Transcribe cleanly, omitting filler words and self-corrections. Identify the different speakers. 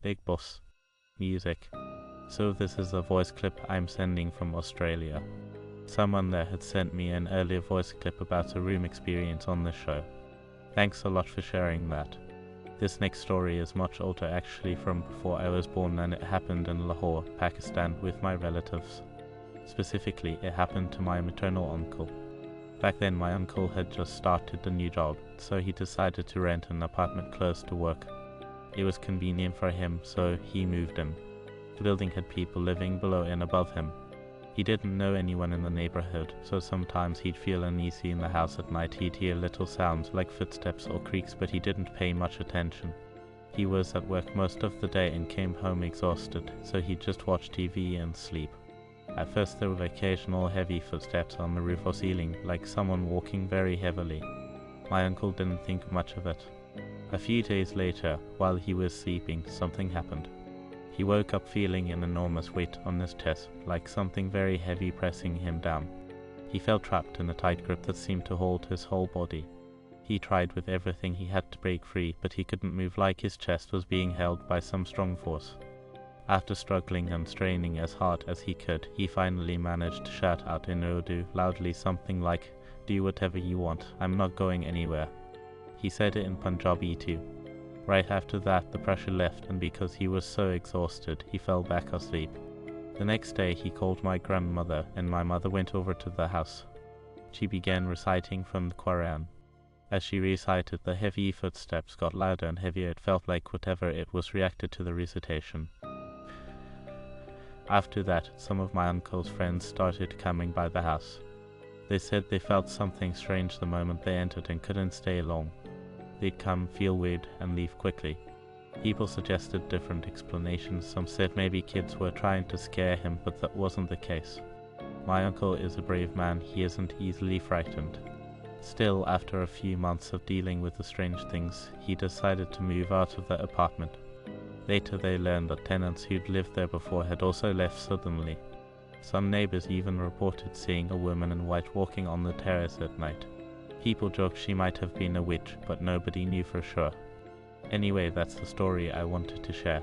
Speaker 1: Big Boss. Music. So this is a voice clip I'm sending from Australia. Someone there had sent me an earlier voice clip about a room experience on the show. Thanks a lot for sharing that. This next story is much older, actually from before I was born, and it happened in Lahore, Pakistan with my relatives. Specifically, it happened to my maternal uncle. Back then my uncle had just started a new job, so he decided to rent an apartment close to work. It was convenient for him, so he moved in. The building had people living below and above him. He didn't know anyone in the neighborhood, so sometimes he'd feel uneasy in the house at night. He'd hear little sounds like footsteps or creaks, but he didn't pay much attention. He was at work most of the day and came home exhausted, so he'd just watch TV and sleep. At first there were occasional heavy footsteps on the roof or ceiling, like someone walking very heavily. My uncle didn't think much of it. A few days later, while he was sleeping, something happened. He woke up feeling an enormous weight on his chest, like something very heavy pressing him down. He felt trapped in a tight grip that seemed to hold his whole body. He tried with everything he had to break free, but he couldn't move, like his chest was being held by some strong force. After struggling and straining as hard as he could, he finally managed to shout out in Urdu loudly something like, "Do whatever you want, I'm not going anywhere." He said it in Punjabi too. Right after that the pressure left, and because he was so exhausted, he fell back asleep. The next day he called my grandmother, and my mother went over to the house. She began reciting from the Quran. As she recited, the heavy footsteps got louder and heavier. It felt like whatever it was reacted to the recitation. After that, some of my uncle's friends started coming by the house. They said they felt something strange the moment they entered and couldn't stay long. They'd come, feel weird, and leave quickly. People suggested different explanations. Some said maybe kids were trying to scare him, but that wasn't the case. My uncle is a brave man. He isn't easily frightened. Still, after a few months of dealing with the strange things, he decided to move out of the apartment. Later they learned that tenants who'd lived there before had also left suddenly. Some neighbors even reported seeing a woman in white walking on the terrace at night. People joked she might have been a witch, but nobody knew for sure. Anyway, that's the story I wanted to share.